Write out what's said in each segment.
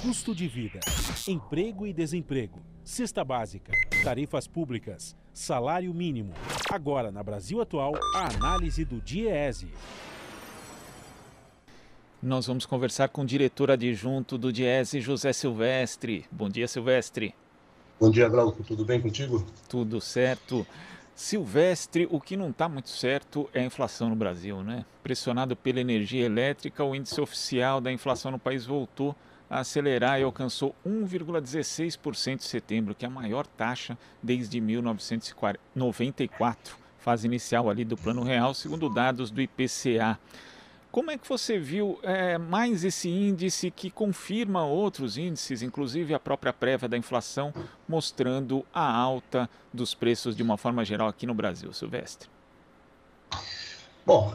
Custo de vida, emprego e desemprego, cesta básica, tarifas públicas, salário mínimo. Agora, na Brasil Atual, a análise do DIEESE. Nós vamos conversar com o diretor adjunto do DIEESE, José Silvestre. Bom dia, Silvestre. Bom dia, Glauco. Tudo bem contigo? Tudo certo. Silvestre, o que não está muito certo é a inflação no Brasil, né? Pressionado pela energia elétrica, o índice oficial da inflação no país voltou a acelerar e alcançou 1,16% em setembro, que é a maior taxa desde 1994, fase inicial ali do Plano Real, segundo dados do IPCA. Como é que você viu mais esse índice que confirma outros índices, inclusive a própria prévia da inflação, mostrando a alta dos preços de uma forma geral aqui no Brasil, Silvestre? Bom,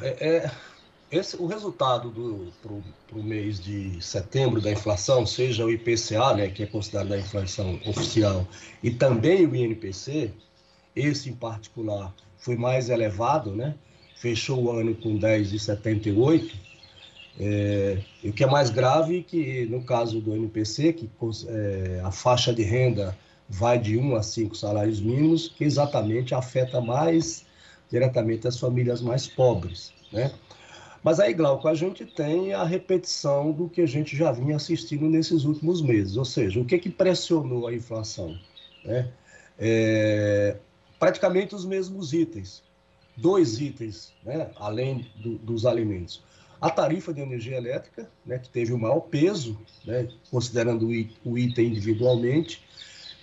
o resultado para o mês de setembro da inflação, seja o IPCA, né, que é considerado a inflação oficial, e também o INPC, esse em particular foi mais elevado, né? Fechou o ano com 10,78, e o que é mais grave que, no caso do NPC, que a faixa de renda vai de 1 a 5 salários mínimos, que exatamente afeta mais diretamente as famílias mais pobres, né? Mas aí, Glauco, a gente tem a repetição do que a gente já vinha assistindo nesses últimos meses, ou seja, o que pressionou a inflação, né? Praticamente os mesmos itens. Dois itens, né, além dos alimentos. A tarifa de energia elétrica, né, que teve o maior peso, né, considerando o item individualmente,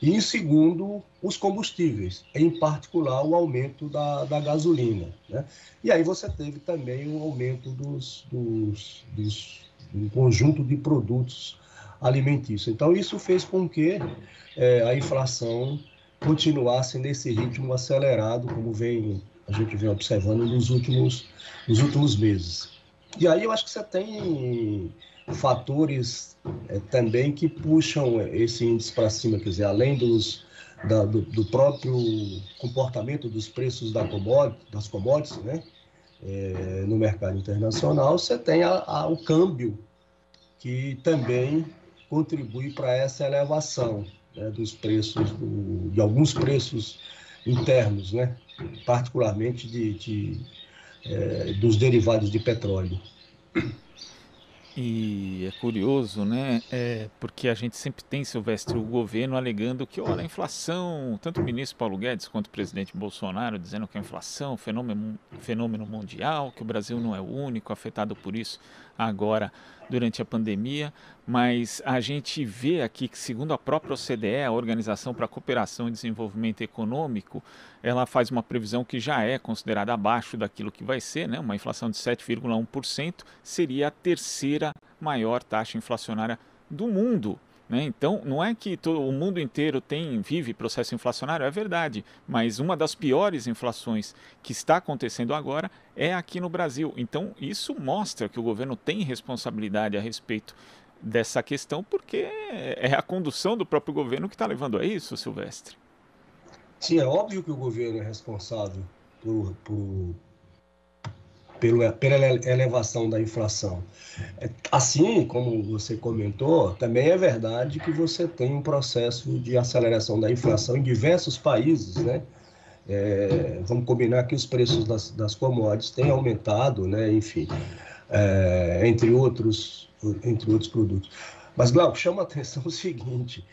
e, em segundo, os combustíveis, em particular o aumento da gasolina, né? E aí você teve também o aumento do conjunto de produtos alimentícios. Então, isso fez com que a inflação continuasse nesse ritmo acelerado, como a gente vem observando nos últimos meses. E aí eu acho que você tem fatores também que puxam esse índice para cima, quer dizer, além do próprio comportamento dos preços das commodities, né? No mercado internacional, você tem o câmbio, que também contribui para essa elevação, né, dos preços, de alguns preços internos, né? Particularmente dos derivados de petróleo. E é curioso, né? Porque a gente sempre tem, Silvestre, o governo alegando que, olha, a inflação, tanto o ministro Paulo Guedes quanto o presidente Bolsonaro dizendo que a inflação é um fenômeno mundial, que o Brasil não é o único afetado por isso agora durante a pandemia, mas a gente vê aqui que, segundo a própria OCDE, a Organização para a Cooperação e Desenvolvimento Econômico, ela faz uma previsão que já é considerada abaixo daquilo que vai ser, né? Uma inflação de 7,1% seria a terceira maior taxa inflacionária do mundo, né? Então, não é que o mundo inteiro vive processo inflacionário, é verdade, mas uma das piores inflações que está acontecendo agora é aqui no Brasil. Então, isso mostra que o governo tem responsabilidade a respeito dessa questão, porque é a condução do próprio governo que está levando a isso, Silvestre. Sim, é óbvio que o governo é responsável pela elevação da inflação. Assim como você comentou, também é verdade que você tem um processo de aceleração da inflação em diversos países, né? Vamos combinar que os preços das commodities têm aumentado, né? Enfim, entre outros produtos. Mas, Glauco, chama a atenção o seguinte,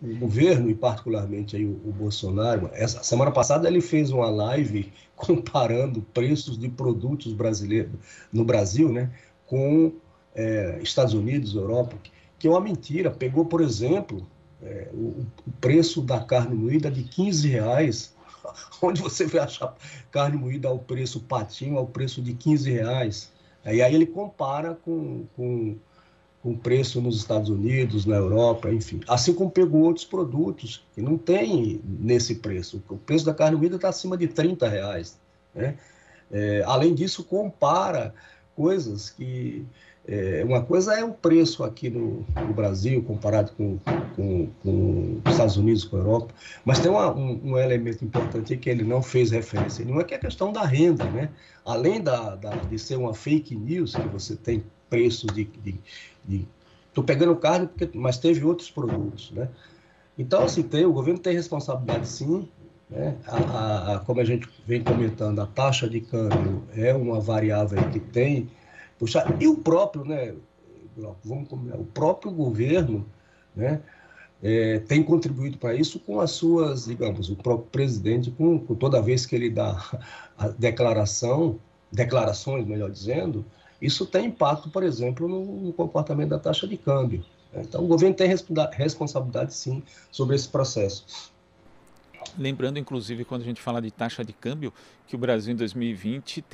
o governo, e particularmente aí o Bolsonaro, essa semana passada ele fez uma live comparando preços de produtos brasileiros no Brasil, né, com Estados Unidos, Europa, que é uma mentira. Pegou, por exemplo, o preço da carne moída de R$15, onde você vai achar carne moída ao preço patinho, ao preço de R$15. E aí ele compara com preço nos Estados Unidos, na Europa, enfim. Assim como pegou outros produtos que não tem nesse preço. O preço da carne moída está acima de R$30, né? Além disso, compara coisas que... uma coisa é o preço aqui no Brasil, comparado com os Estados Unidos, com a Europa, mas tem um elemento importante que ele não fez referência nenhuma, que é a questão da renda, né? Além de ser uma fake news que você tem preços Estou pegando carne, mas teve outros produtos, né? Então, assim, o governo tem responsabilidade, sim, né? Como a gente vem comentando, a taxa de câmbio é uma variável que tem... Puxa, e o próprio, né, vamos combinar, o próprio governo, né, tem contribuído para isso com as suas, digamos, o próprio presidente, com toda vez que ele dá a declarações, melhor dizendo, isso tem impacto, por exemplo, no comportamento da taxa de câmbio. Então, o governo tem responsabilidade, sim, sobre esse processo. Lembrando, inclusive, quando a gente fala de taxa de câmbio, que o Brasil em 2020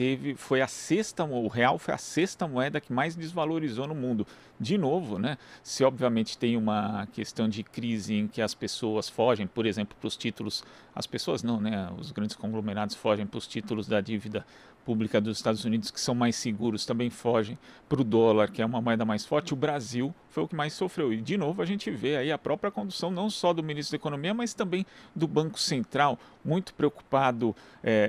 o real foi a sexta moeda que mais desvalorizou no mundo. De novo, né? Se obviamente tem uma questão de crise em que as pessoas fogem, por exemplo, para os títulos, as pessoas não, né? Os grandes conglomerados fogem para os títulos da dívida pública dos Estados Unidos, que são mais seguros, também fogem para o dólar, que é uma moeda mais forte. O Brasil foi o que mais sofreu. E, de novo, a gente vê aí a própria condução, não só do ministro da Economia, mas também do Banco Central, muito preocupado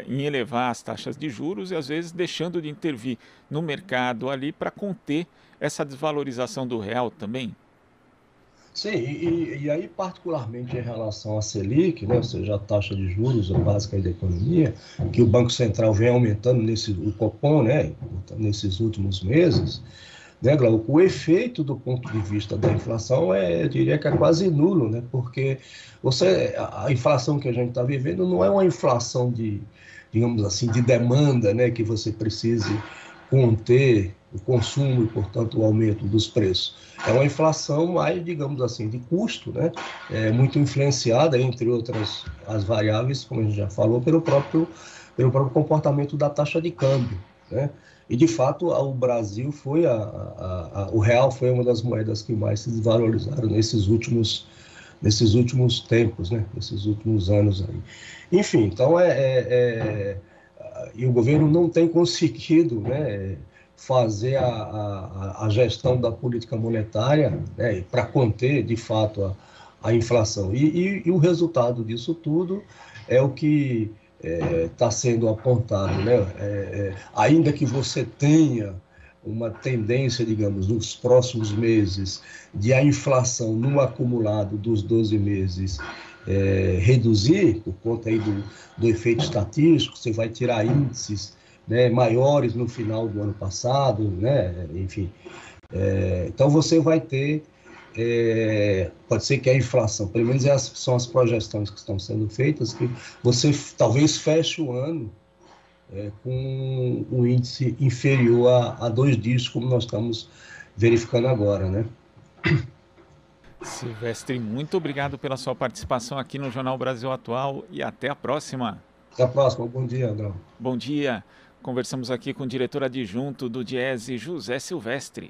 em elevar as taxas de juros e, às vezes, deixando de intervir no mercado ali para conter essa desvalorização do real também. Sim, e aí particularmente em relação à Selic, né, ou seja, a taxa de juros básica da economia, que o Banco Central vem aumentando, o Copom, né, nesses últimos meses, né, Glauco, o efeito do ponto de vista da inflação eu diria que é quase nulo, né, porque a inflação que a gente está vivendo não é uma inflação digamos assim, de demanda, né, que você precise conter o consumo e, portanto, o aumento dos preços. É uma inflação mais, digamos assim, de custo, né? Muito influenciada, entre outras as variáveis, como a gente já falou, pelo próprio comportamento da taxa de câmbio, né? E, de fato, o Brasil o real foi uma das moedas que mais se desvalorizaram nesses últimos tempos, né? Nesses últimos anos aí. Enfim, então e o governo não tem conseguido, né, fazer a gestão da política monetária, né, para conter, de fato, a inflação. E o resultado disso tudo é o que está sendo apontado, né? Ainda que você tenha uma tendência, digamos, nos próximos meses, de a inflação no acumulado dos 12 meses reduzir, por conta aí do efeito estatístico, você vai tirar índices, né, maiores no final do ano passado, né, enfim. Então você vai ter, pode ser que a inflação, pelo menos são as projeções que estão sendo feitas, que você talvez feche o ano com um índice inferior a 2 dígitos, como nós estamos verificando agora, né? Silvestre, muito obrigado pela sua participação aqui no Jornal Brasil Atual e até a próxima. Até a próxima. Bom dia, André. Bom dia. Conversamos aqui com o diretor adjunto do Diese, José Silvestre.